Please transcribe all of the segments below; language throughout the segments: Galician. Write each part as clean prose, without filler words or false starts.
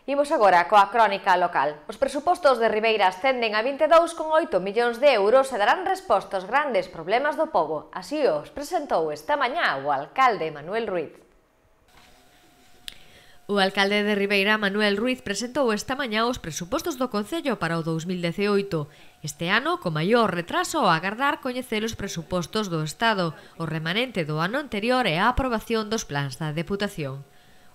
Imos agora coa crónica local. Os presupostos de Ribeira ascenden a 22,8 millóns de euros e darán resposta aos grandes problemas do pobo. Así os presentou esta mañá o alcalde Manuel Ruiz. O alcalde de Ribeira, Manuel Ruiz, presentou esta mañá os presupostos do Concello para o 2018. Este ano, co maior retraso, a agardar coñecer os presupostos do Estado, o remanente do ano anterior e a aprobación dos plans da Deputación.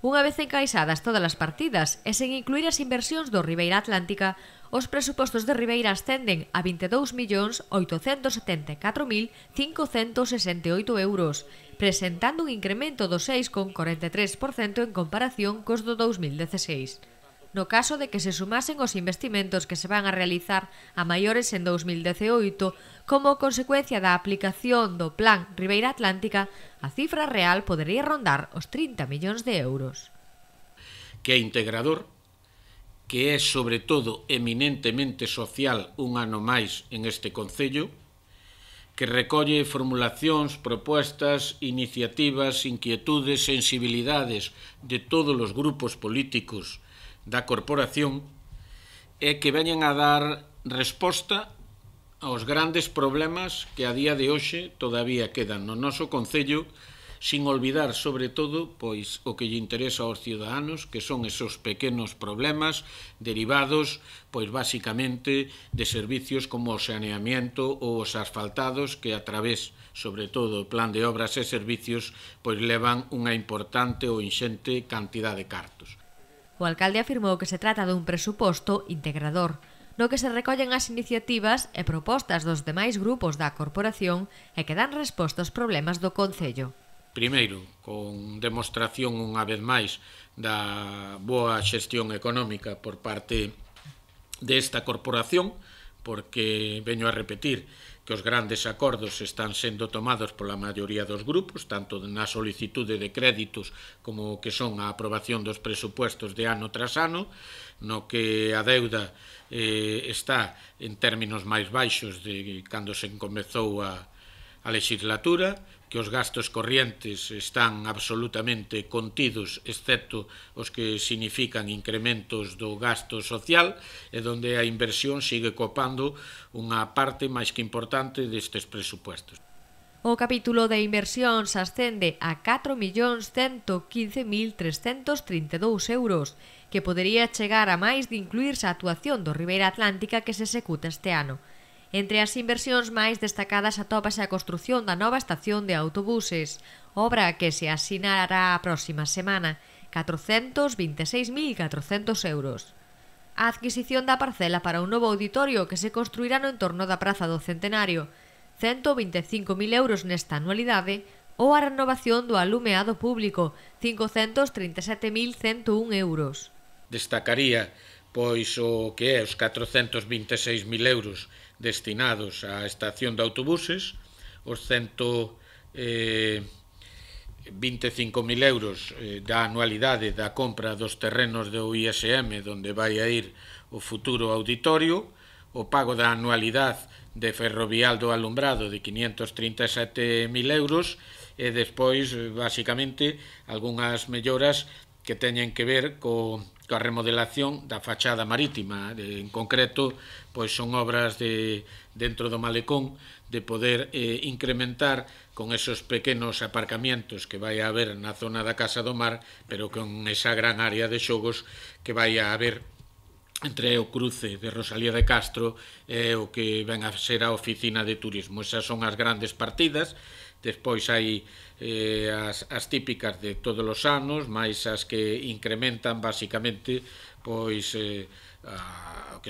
Unha vez encaixadas todas as partidas e sen incluir as inversións do Ribeira Atlántica, os presupostos de Ribeira ascenden a 22.874.568 euros, presentando un incremento do 6,43% en comparación cos do 2016. No caso de que se sumasen os investimentos que se van a realizar a maiores en 2018, como consecuencia da aplicación do Plan Ribeira Atlántica, a cifra real podería rondar os 30 millóns de euros. Que é integrador, que é sobre todo eminentemente social un ano máis en este Concello, que recolle formulacións, propostas, iniciativas, inquietudes, sensibilidades de todos os grupos políticos da corporación e que veñen a dar resposta aos grandes problemas que a día de hoxe todavía quedan no noso Concello, sin olvidar, sobre todo, pois o que lle interesa aos ciudadanos, que son esos pequenos problemas derivados, pois basicamente, de servicios como o saneamiento ou os asfaltados que a través, sobre todo, do plan de obras e servicios, pois levan unha importante ou inxente cantidad de cartos. O alcalde afirmou que se trata dun presuposto integrador, no que se recollen as iniciativas e propostas dos demais grupos da corporación e que dan resposta aos problemas do Concello. Primeiro, con demostración unha vez máis da boa xestión económica por parte desta corporación, porque veño a repetir que os grandes acordos están sendo tomados pola maioría dos grupos, tanto na solicitude de créditos como que son a aprobación dos presupuestos de ano tras ano, no que a deuda está en términos máis baixos de cando se comezou a legislatura, que os gastos corrientes están absolutamente contidos, excepto os que significan incrementos do gasto social, e donde a inversión sigue copando unha parte máis que importante destes presupuestos. O capítulo de inversións ascende a 4.115.332 euros, que podería chegar a máis de incluirse a actuación do Ribeira Atlántica que se executa este ano. Entre as inversións máis destacadas atópase a construción da nova estación de autobuses, obra que se asinará a próxima semana, 426.400 euros. A adquisición da parcela para un novo auditorio que se construirá no entorno da Praza do Centenario, 125.000 euros nesta anualidade, ou a renovación do alumeado público, 537.101 euros. Destacaría pois o que é os 426.000 euros destinados á estación de autobuses, os 125.000 euros da anualidade da compra dos terrenos do ISM onde vai a ir o futuro auditorio, o pago da anualidade de Ferrovial do Alumbrado de 537.000 euros e despois, basicamente, algunhas melloras que teñen que ver coa remodelación da fachada marítima. En concreto, pois son obras dentro do malecón de poder incrementar con esos pequenos aparcamientos que vai a haber na zona da Casa do Mar, pero con esa gran área de xogos que vai a haber entre o cruce de Rosalía de Castro e o que ven a ser a oficina de turismo. Esas son as grandes partidas. Despois hai as típicas de todos os anos, máis as que incrementan basicamente pois que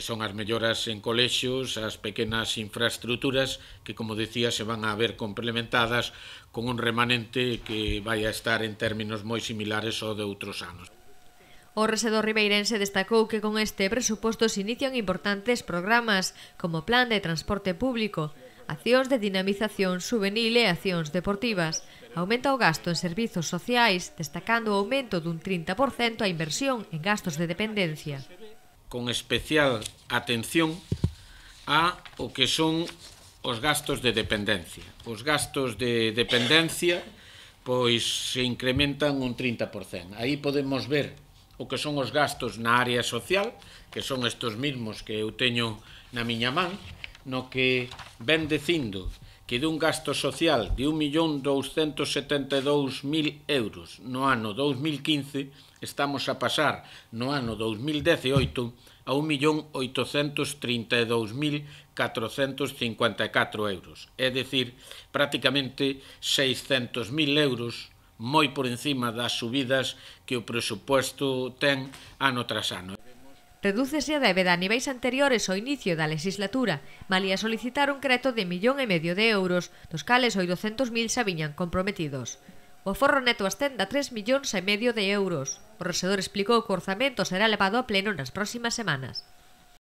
son as melloras en colexios, as pequenas infraestructuras que, como decía, se van a ver complementadas con un remanente que vai a estar en términos moi similares ao de outros anos. O rexedor ribeirense destacou que con este presuposto se inician importantes programas como Plan de Transporte Público, accións de dinamización juvenil e accións deportivas. Aumenta o gasto en servizos sociais, destacando o aumento dun 30% a inversión en gastos de dependencia. Con especial atención a o que son os gastos de dependencia. Os gastos de dependencia pois se incrementan un 30%. Aí podemos ver o que son os gastos na área social, que son estes mismos que eu teño na miña man, no que ven dicindo que dun gasto social de 1.272.000 euros no ano 2015 estamos a pasar no ano 2018 a 1.832.454 euros. É dicir, prácticamente 600.000 euros, moi por encima das subidas que o presupuesto ten ano tras ano. Redúcese a débeda a niveis anteriores ao inicio da legislatura, malia solicitar un crédito de 1,5 millón de euros, dos cales 800.000 xa viñan comprometidos. O aforro neto ascende a 3,5 millóns de euros. O rexedor explicou que o orzamento será levado a pleno nas próximas semanas.